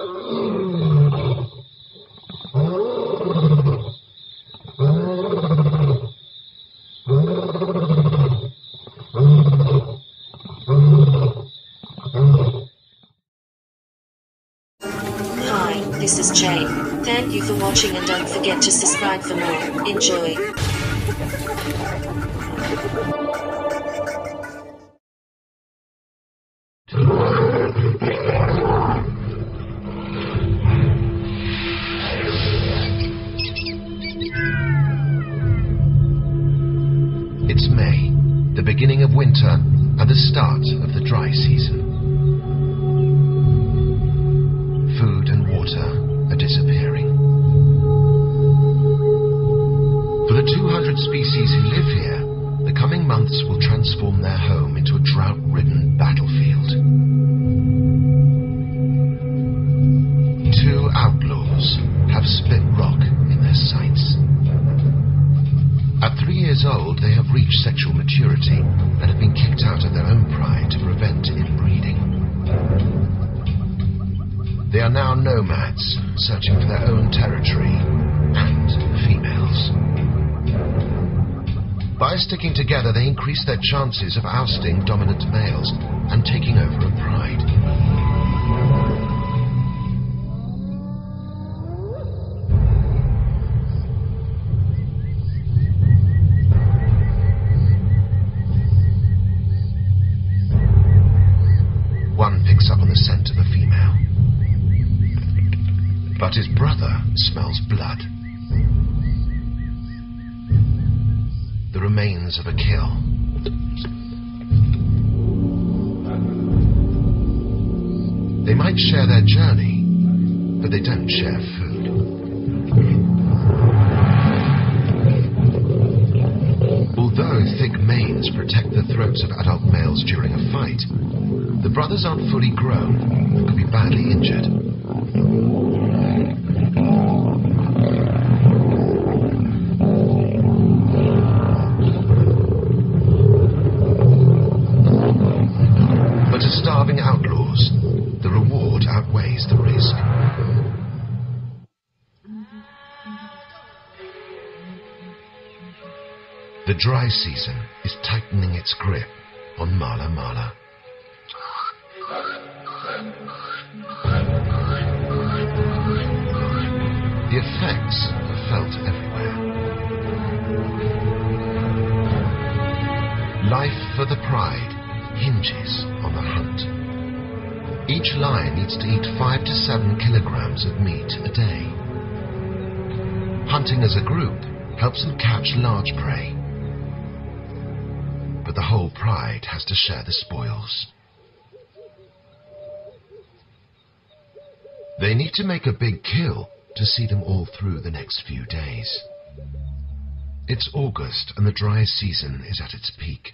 Hi, this is Jane. Thank you for watching and don't forget to subscribe for more. Enjoy. It's May, the beginning of winter and the start of the dry season. Food and water are disappearing. For the 200 species who live here, the coming months will transform their home into a drought-ridden battlefield. Two outlaws have split rock in their sights. At 3 years old, they have reached sexual maturity and have been kicked out of their own pride to prevent inbreeding. They are now nomads, searching for their own territory and females. By sticking together, they increase their chances of ousting dominant males and taking over a pride. One picks up on the scent of a female, but his brother smells blood. The remains of a kill. They might share their journey, but they don't share food. Although thick manes protect the throats of adult males during a fight, the brothers aren't fully grown and could be badly injured. But to starving outlaws, the reward outweighs the risk. The dry season is tightening its grip on Mala Mala. The effects are felt everywhere. Life for the pride hinges on the hunt. Each lion needs to eat 5 to 7 kilograms of meat a day. Hunting as a group helps them catch large prey. But the whole pride has to share the spoils. They need to make a big kill to see them all through the next few days. It's August and the dry season is at its peak.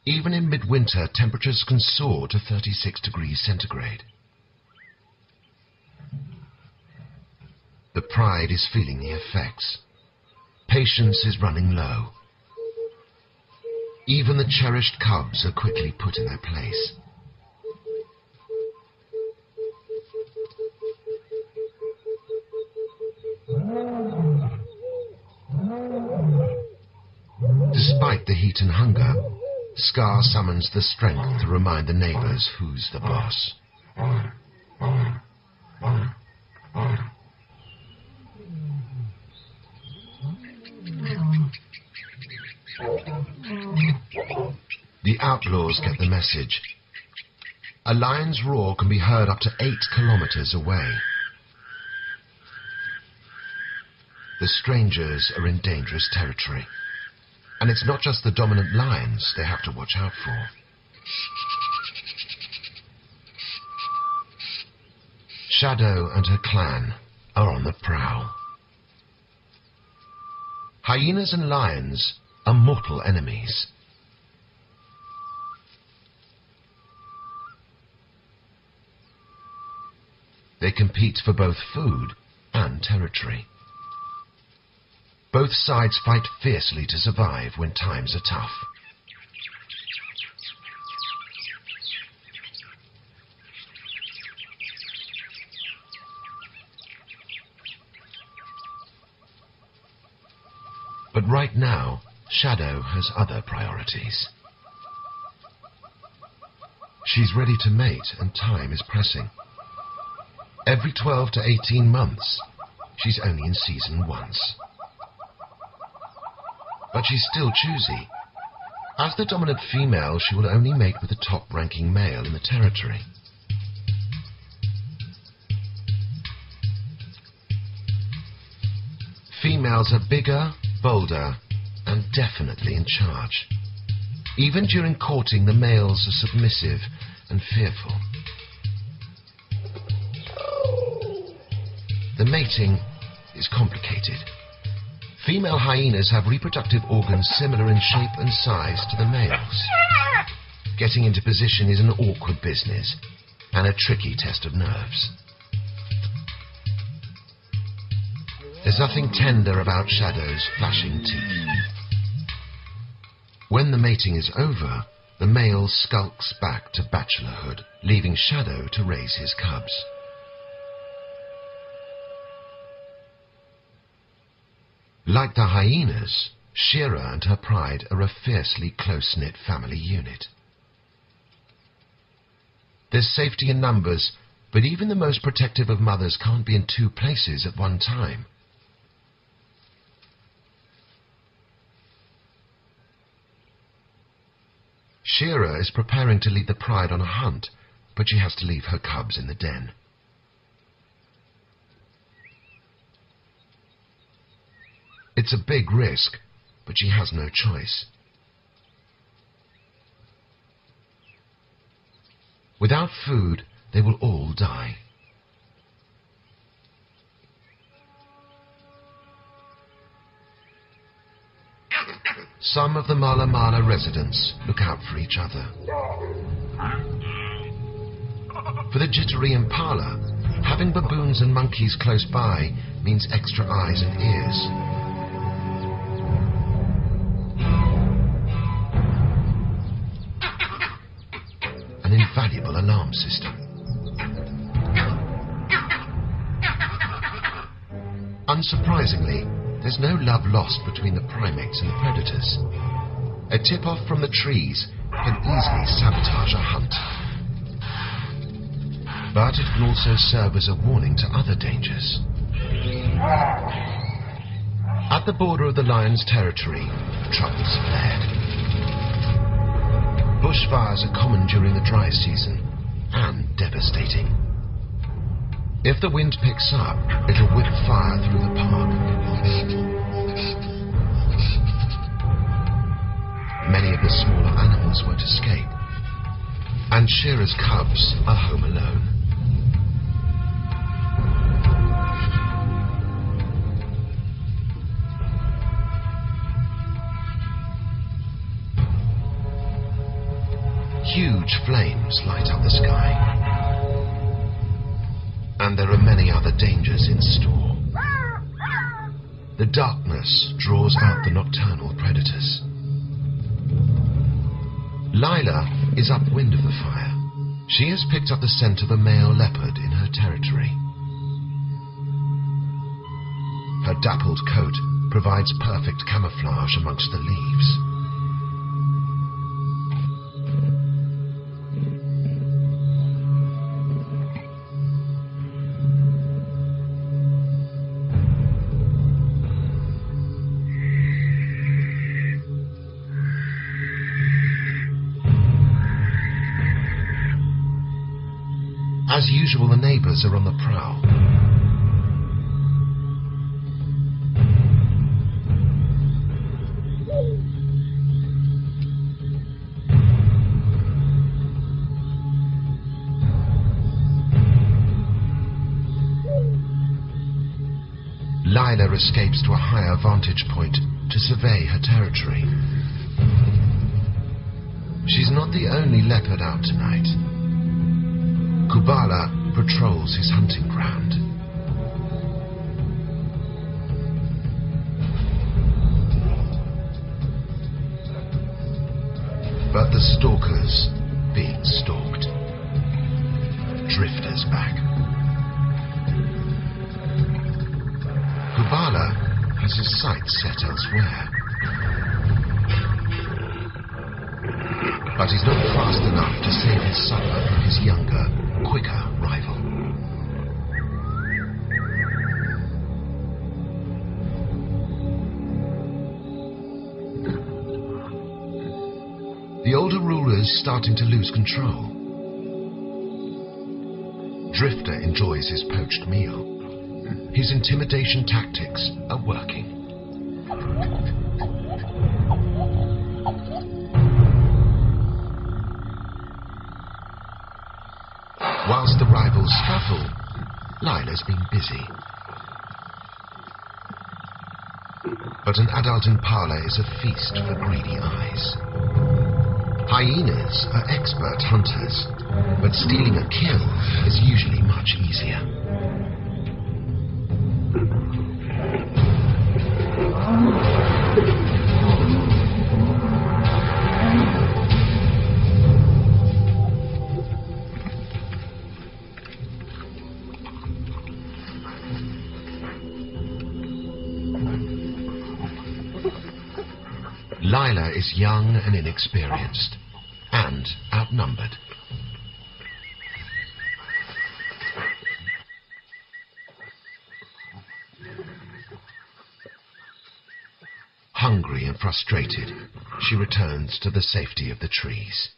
Even in midwinter, temperatures can soar to 36 degrees centigrade. The pride is feeling the effects. Patience is running low. Even the cherished cubs are quickly put in their place. Despite the heat and hunger, Scar summons the strength to remind the neighbors who's the boss. The outlaws get the message. A lion's roar can be heard up to 8 kilometers away. The strangers are in dangerous territory. And it's not just the dominant lions they have to watch out for. Shadow and her clan are on the prowl. Hyenas and lions are mortal enemies. They compete for both food and territory. Both sides fight fiercely to survive when times are tough. But right now, Shadow has other priorities. She's ready to mate and time is pressing. Every 12 to 18 months, she's only in season once. But she's still choosy. As the dominant female, she will only mate with the top-ranking male in the territory. Females are bigger, bolder, and definitely in charge. Even during courting, the males are submissive and fearful. The mating is complicated. Female hyenas have reproductive organs similar in shape and size to the males. Getting into position is an awkward business and a tricky test of nerves. There's nothing tender about Shadow's flashing teeth. When the mating is over, the male skulks back to bachelorhood, leaving Shadow to raise his cubs. Like the hyenas, Shira and her pride are a fiercely close-knit family unit. There's safety in numbers, but even the most protective of mothers can't be in two places at one time. Shira is preparing to lead the pride on a hunt, but she has to leave her cubs in the den. It's a big risk, but she has no choice. Without food, they will all die. Some of the Mala Mala residents look out for each other. For the jittery impala, having baboons and monkeys close by means extra eyes and ears. An invaluable alarm system. Unsurprisingly, there's no love lost between the primates and the predators. A tip-off from the trees can easily sabotage a hunt. But it can also serve as a warning to other dangers. At the border of the lion's territory, troubles flared. Bushfires are common during the dry season and devastating. If the wind picks up, it'll whip fire through the park. Many of the smaller animals won't escape, and Shira's cubs are home alone. Huge flames light up the sky, and there are many other dangers in store. The darkness draws out the nocturnal predators. Lila is upwind of the fire. She has picked up the scent of a male leopard in her territory. Her dappled coat provides perfect camouflage amongst the leaves. As usual, the neighbors are on the prowl. Lila escapes to a higher vantage point to survey her territory. She's not the only leopard out tonight. Kubala patrols his hunting ground. But the stalker's being stalked. Drifter's back. Kubala has has his sights set elsewhere. But he's not fast enough to save his supper from his younger, quicker rival. The older ruler's starting to lose control. Drifter enjoys his poached meal. His intimidation tactics are working. Whilst the rivals scuffle, Lila's been busy. But an adult impala is a feast for greedy eyes. Hyenas are expert hunters, but stealing a kill is usually much easier. Lila is young and inexperienced, and outnumbered. Hungry and frustrated, she returns to the safety of the trees.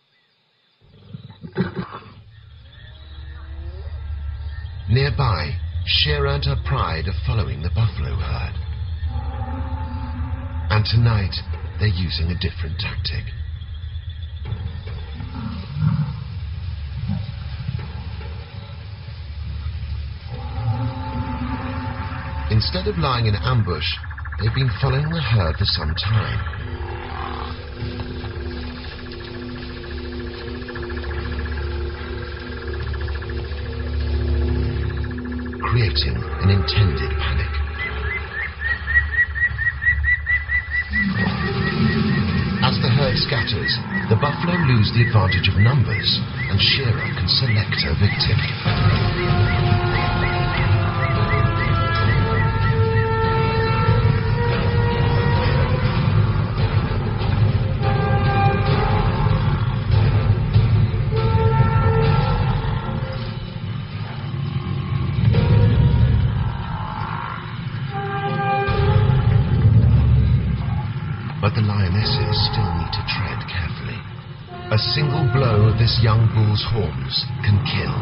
Nearby, Shira and her pride are following the buffalo herd. And tonight, they're using a different tactic. Instead of lying in ambush, they've been following the herd for some time. Creating an intended panic. As the herd scatters, the buffalo lose the advantage of numbers, and Shira can select her victim. But the lionesses still need to tread carefully. A single blow of this young bull's horns can kill.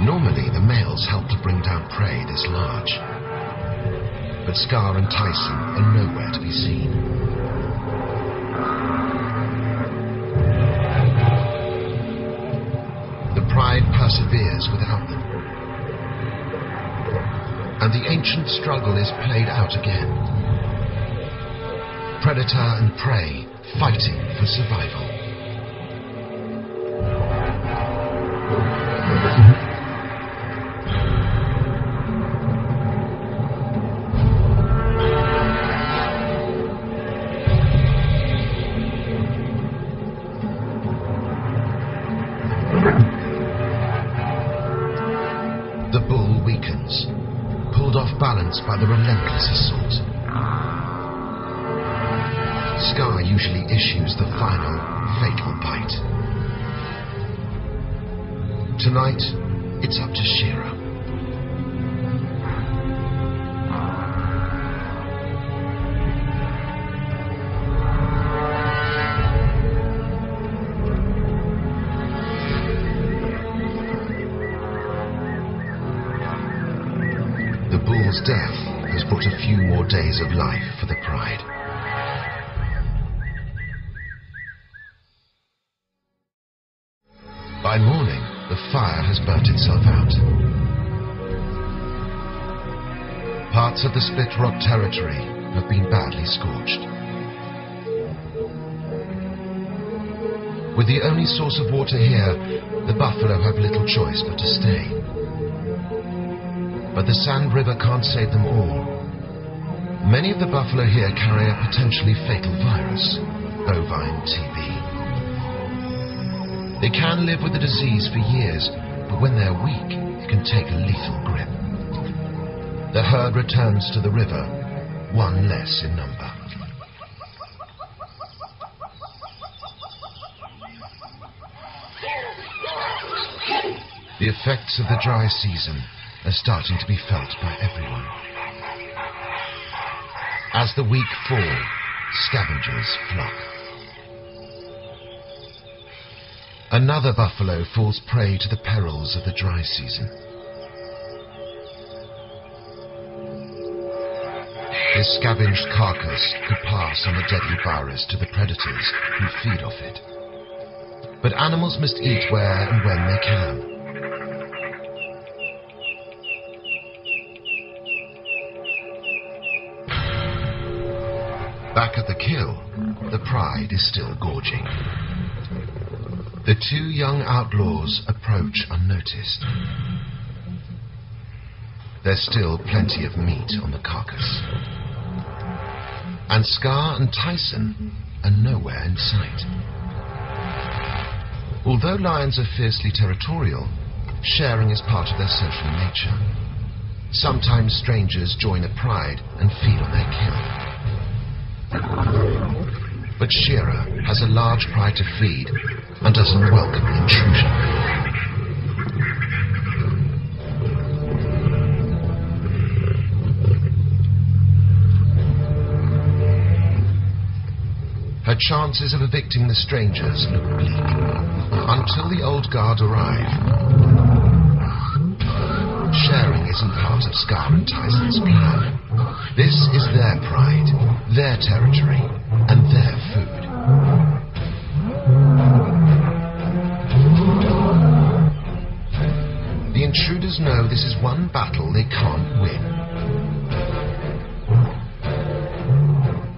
Normally, the males help to bring down prey this large. But Scar and Tyson are nowhere to be seen. The pride perseveres without them. And the ancient struggle is played out again. Predator and prey fighting for survival. The bull weakens, pulled off balance by the relentless assault. Scar usually issues the final, fatal bite. Tonight, it's up to Shira. The bull's death has brought a few more days of life for the pride. By morning, the fire has burnt itself out. Parts of the Split Rock territory have been badly scorched. With the only source of water here, the buffalo have little choice but to stay. But the Sand River can't save them all. Many of the buffalo here carry a potentially fatal virus, bovine TB. They can live with the disease for years, but when they're weak, it can take a lethal grip. The herd returns to the river, one less in number. The effects of the dry season are starting to be felt by everyone. As the weak fall, scavengers flock. Another buffalo falls prey to the perils of the dry season. His scavenged carcass could pass on the deadly virus to the predators who feed off it. But animals must eat where and when they can. Back at the kill, the pride is still gorging. The two young outlaws approach unnoticed. There's still plenty of meat on the carcass. And Scar and Tyson are nowhere in sight. Although lions are fiercely territorial, sharing is part of their social nature. Sometimes strangers join a pride and feed on their kill. But Shearer has a large pride to feed and doesn't welcome the intrusion. Her chances of evicting the strangers look bleak until the old guard arrive. Sharing isn't part of Scar and Tyson's plan. This is their pride, their territory, and their food. The intruders know this is one battle they can't win.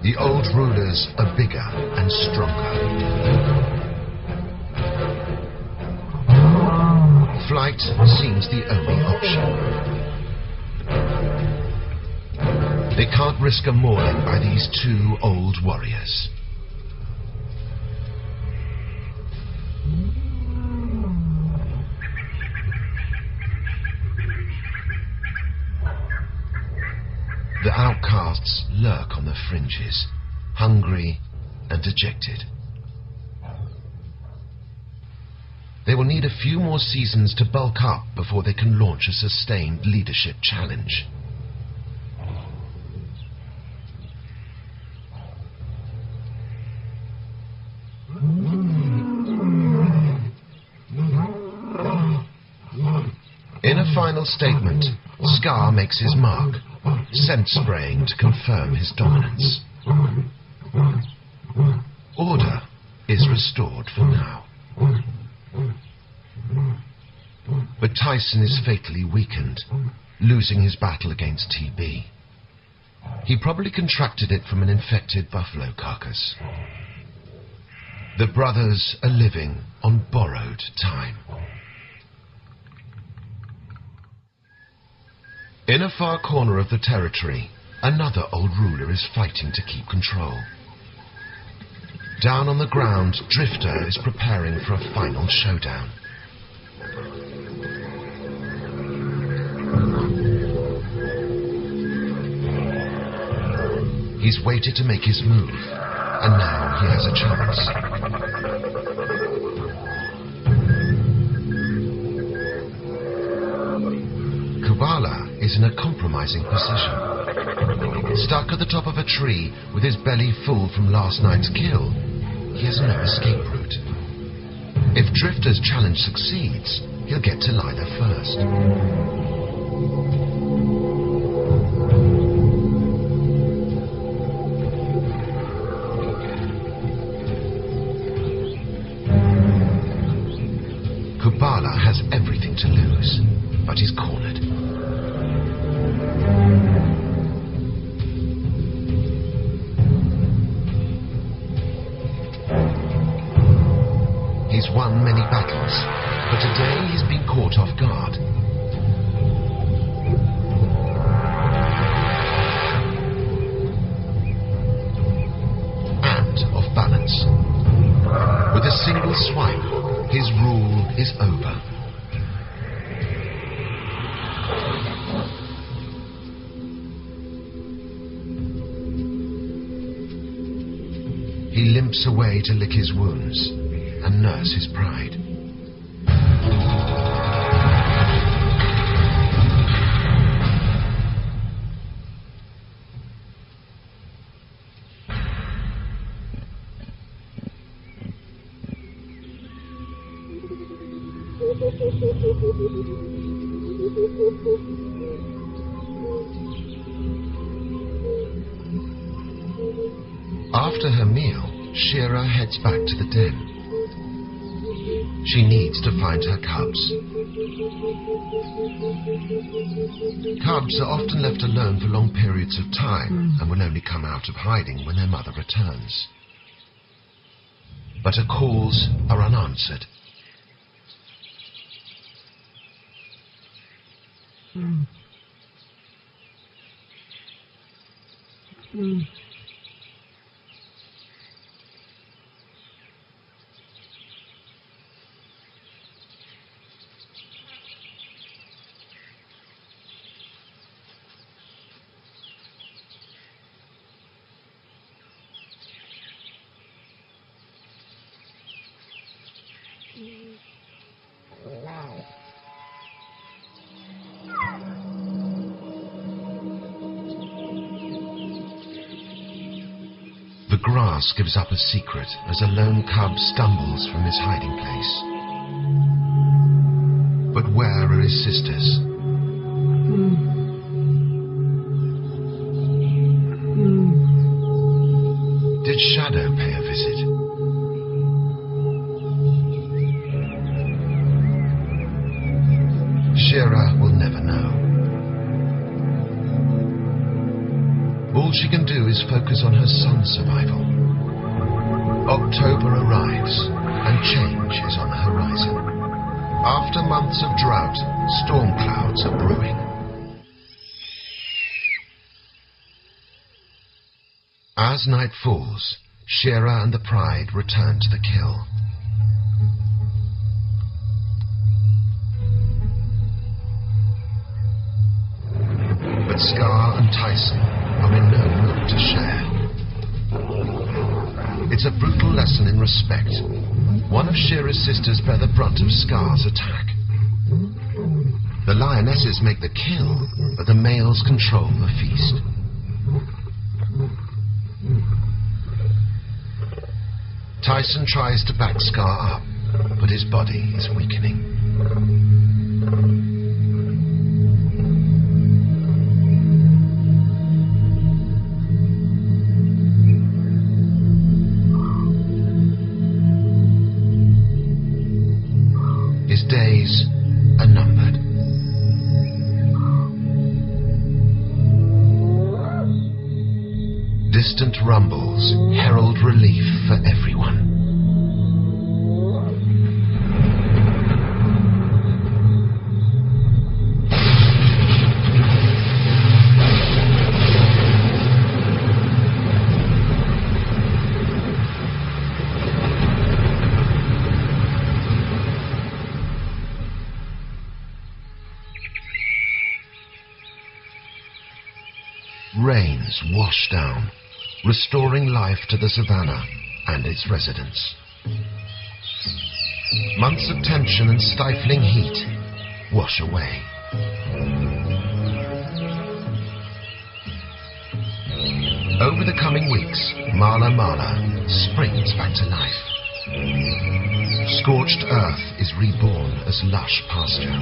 The old rulers are bigger and stronger. Flight seems the only option. They can't risk a mauling by these two old warriors. The outcasts lurk on the fringes, hungry and dejected. They will need a few more seasons to bulk up before they can launch a sustained leadership challenge. In a final statement, Scar makes his mark, scent spraying to confirm his dominance. Order is restored for now. But Tyson is fatally weakened, losing his battle against TB. He probably contracted it from an infected buffalo carcass. The brothers are living on borrowed time. In a far corner of the territory, another old ruler is fighting to keep control. Down on the ground, Drifter is preparing for a final showdown. He's waited to make his move, and now he has a chance. Kubala is in a compromising position. Stuck at the top of a tree with his belly full from last night's kill, he has no escape route. If Drifter's challenge succeeds, he'll get to lie there first. Kubala has everything to lose, but he's cornered. He's won many battles, but today he's been caught off guard. And off balance. With a single swipe, his rule is over. He limps away to lick his wounds and nurse his pride. After her meal, Shira heads back to the den. She needs to find her cubs. Cubs are often left alone for long periods of time and will only come out of hiding when their mother returns. But her calls are unanswered. The grass gives up a secret as a lone cub stumbles from his hiding place. But where are his sisters? Did Shadow pay a visit? Shira will never know. All she can do is focus on her son's survival. October arrives, and change is on the horizon. After months of drought, storm clouds are brewing. As night falls, Shira and the Pride return to the kill. But Scar and Tyson are in no mood to share. It's a brutal lesson in respect. One of Shira's sisters bear the brunt of Scar's attack. The lionesses make the kill, but the males control the feast. Tyson tries to back Scar up, but his body is weakening. His days are numbered. Distant rumbles herald relief for everyone. Rains wash down, restoring life to the savannah and its residents. Months of tension and stifling heat wash away. Over the coming weeks, Mala Mala springs back to life. Scorched earth is reborn as lush pasture.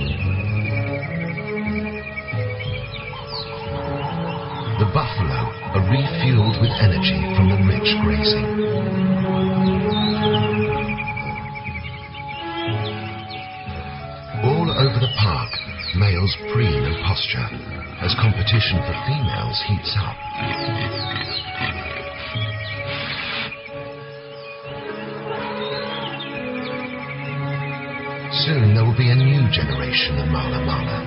The buffalo are refueled with energy from the rich grazing. All over the park, males preen and posture as competition for females heats up. Soon there will be a new generation of Mala Mala.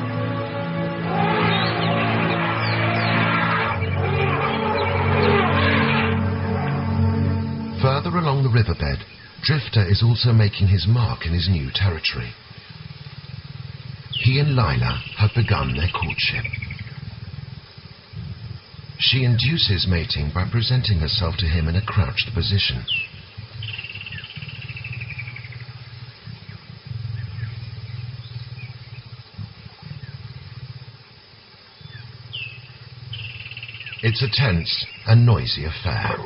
Further along the riverbed, Drifter is also making his mark in his new territory. He and Lila have begun their courtship. She induces mating by presenting herself to him in a crouched position. It's a tense and noisy affair.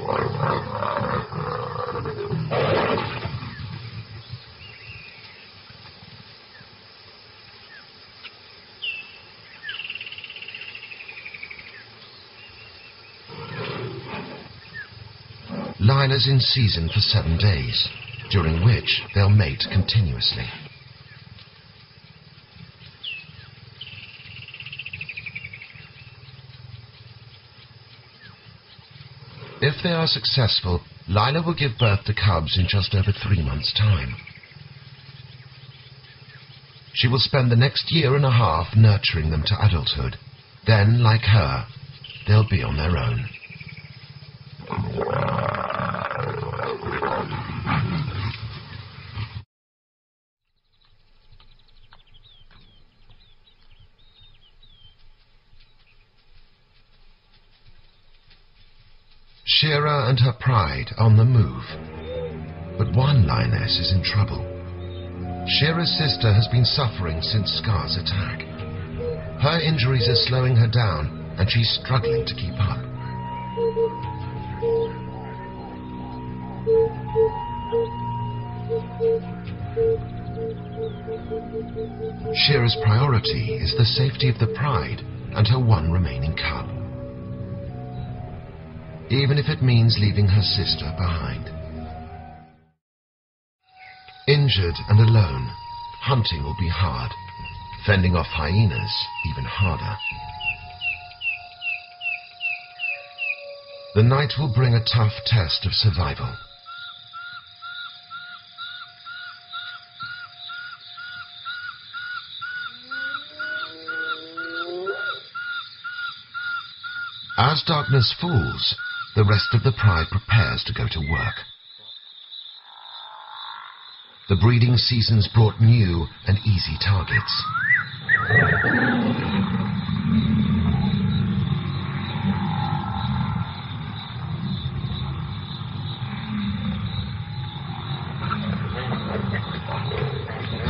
Lila's in season for 7 days, during which they'll mate continuously. If they are successful, Lila will give birth to cubs in just over 3 months' time. She will spend the next 1.5 years nurturing them to adulthood. Then, like her, they'll be on their own. Shira and her pride on the move. But one lioness is in trouble. Shira's sister has been suffering since Scar's attack. Her injuries are slowing her down, and she's struggling to keep up. Shira's priority is the safety of the pride and her one remaining cub, even if it means leaving her sister behind. Injured and alone, hunting will be hard, fending off hyenas even harder. The night will bring a tough test of survival. As darkness falls, the rest of the pride prepares to go to work. The breeding season's brought new and easy targets.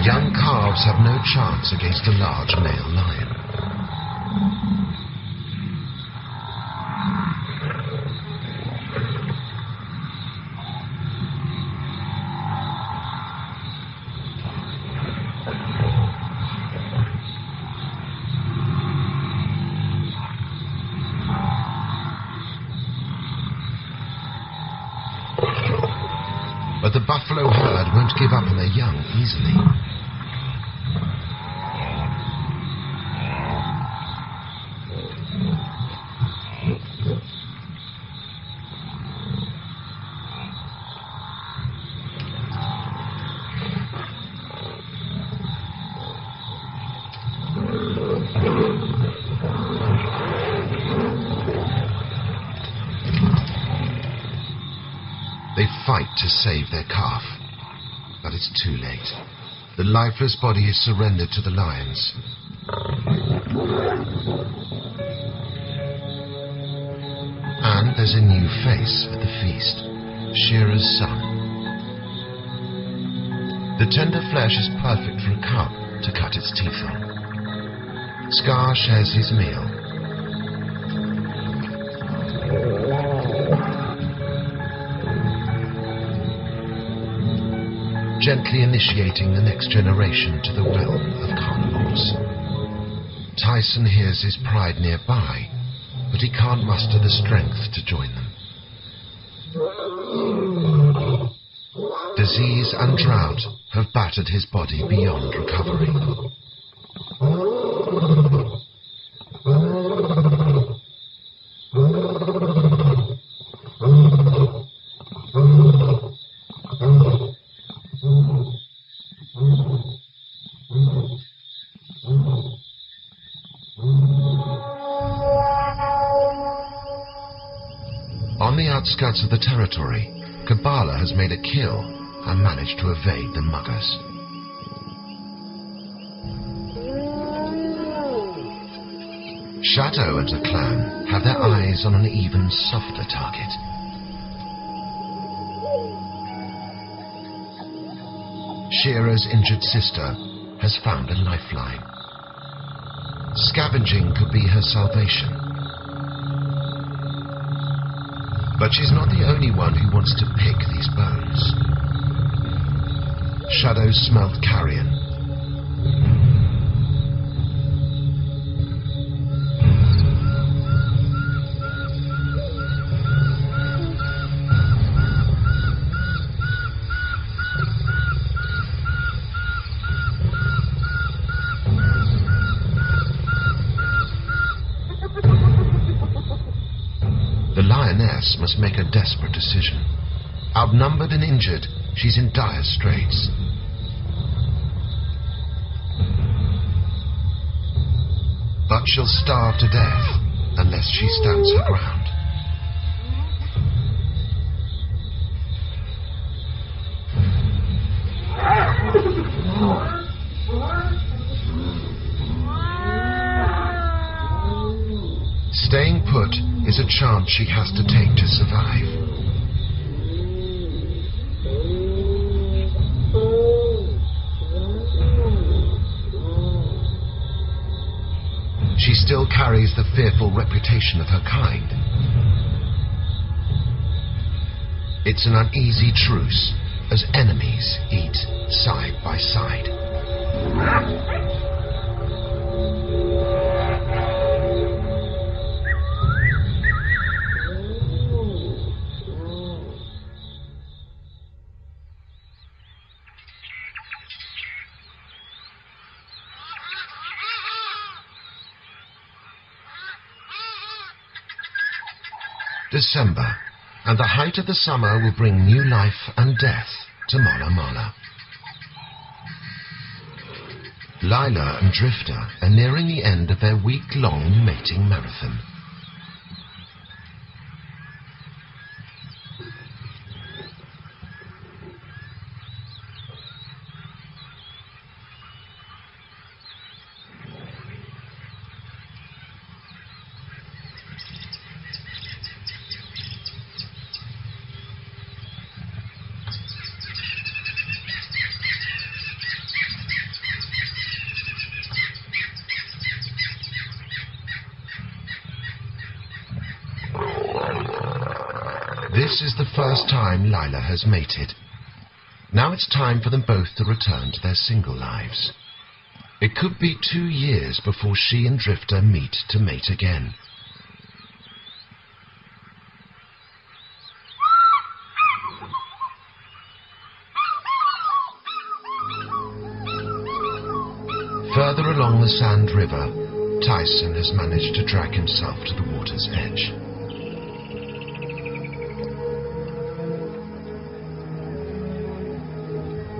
Young calves have no chance against a large male lion. But the buffalo herd won't give up on their young easily. They fight to save their calf, but it's too late. The lifeless body is surrendered to the lions. And there's a new face at the feast, Shira's son. The tender flesh is perfect for a cub to cut its teeth on. Scar shares his meal. Gently initiating the next generation to the realm of carnivores. Tyson hears his pride nearby, but he can't muster the strength to join them. Disease and drought have battered his body beyond recovery. On the outskirts of the territory, Kabbalah has made a kill and managed to evade the muggers. Shadow and her clan have their eyes on an even softer target. Shearer's injured sister has found a lifeline. Scavenging could be her salvation. But she's not the only one who wants to pick these bones. Shadow smelt carrion. The lioness must make a desperate decision. Outnumbered and injured, she's in dire straits. But she'll starve to death unless she stands her ground. Staying put is a chance she has to take to survive. She still carries the fearful reputation of her kind. It's an uneasy truce as enemies eat side by side. December, and the height of the summer will bring new life and death to Mola Mola. Lila and Drifter are nearing the end of their week-long mating marathon. This is the first time Lila has mated. Now it's time for them both to return to their single lives. It could be 2 years before she and Drifter meet to mate again. Further along the Sand River, Tyson has managed to drag himself to the water's edge.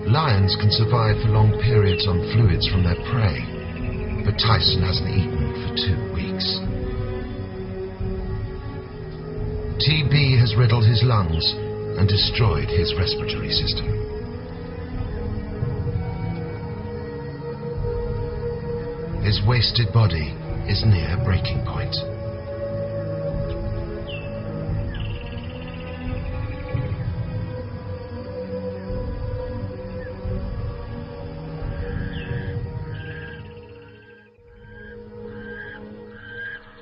Lions can survive for long periods on fluids from their prey, but Tyson hasn't eaten for 2 weeks. TB has riddled his lungs and destroyed his respiratory system. His wasted body is near breaking point.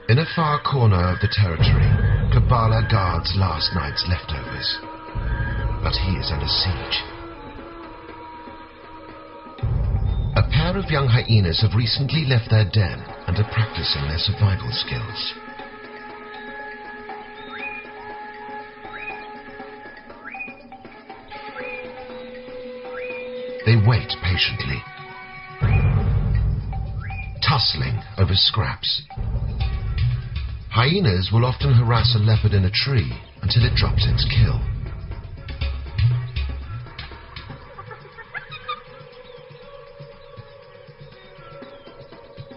In a far corner of the territory, Kabbalah guards last night's leftovers, but he is under siege. A pair of young hyenas have recently left their den and are practicing their survival skills. They wait patiently, tussling over scraps. Hyenas will often harass a leopard in a tree until it drops its kill.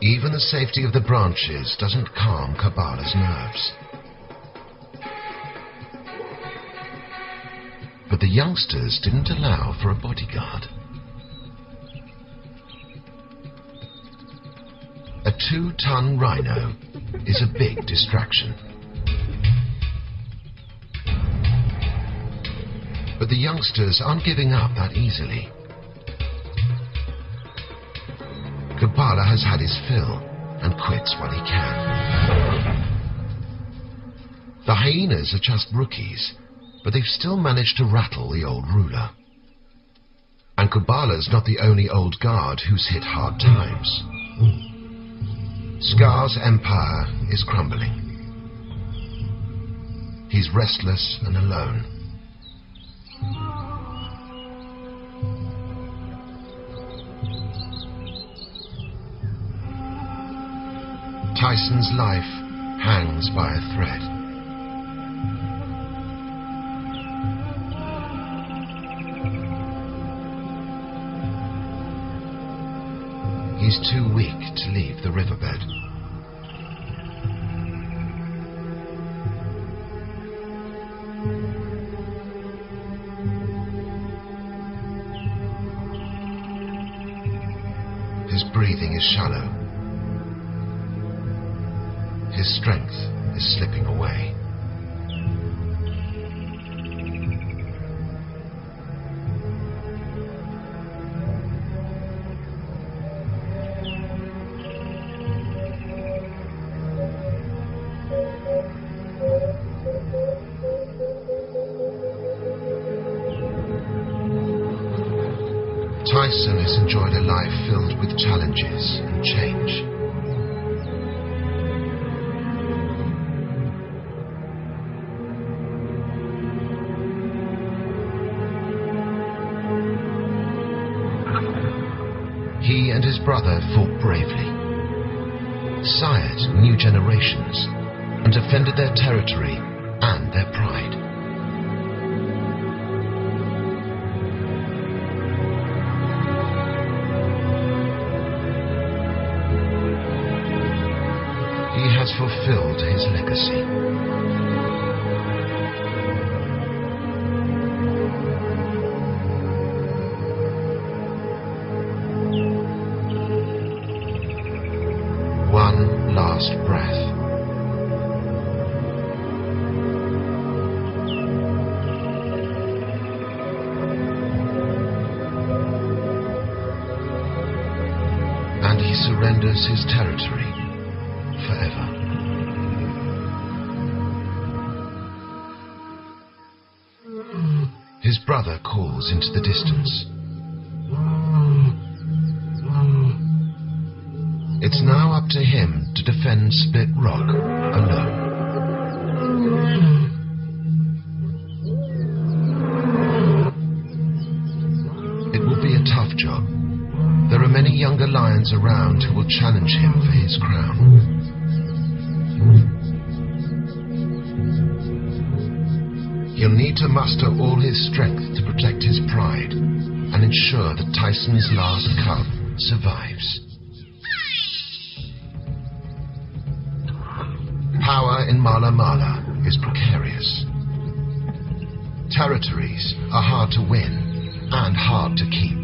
Even the safety of the branches doesn't calm Kabbalah's nerves. But the youngsters didn't allow for a bodyguard. A 2-ton rhino is a big distraction. But the youngsters aren't giving up that easily. Kabbalah has had his fill and quits when he can. The hyenas are just rookies, but they've still managed to rattle the old ruler. And Kabbalah's not the only old guard who's hit hard times. Scar's empire is crumbling. He's restless and alone. Tyson's life hangs by a thread. He's too weak to leave the riverbed. His breathing is shallow. His strength is slipping away. Tyson has enjoyed a life filled with challenges and change. He and his brother fought bravely, sired new generations, and defended their territory and their pride. He has fulfilled his legacy. One last breath. And he surrenders his territory forever. His brother calls into the distance. It's now up to him to defend Split Rock alone. It will be a tough job. There are many younger lions around who will challenge him for his crown. He'll need to muster all his strength to protect his pride and ensure that Tyson's last cub survives. Power in Mala Mala is precarious. Territories are hard to win and hard to keep.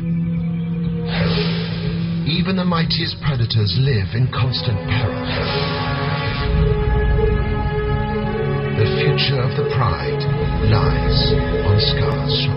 Even the mightiest predators live in constant peril. The future of the pride lies on Scar's shoulders.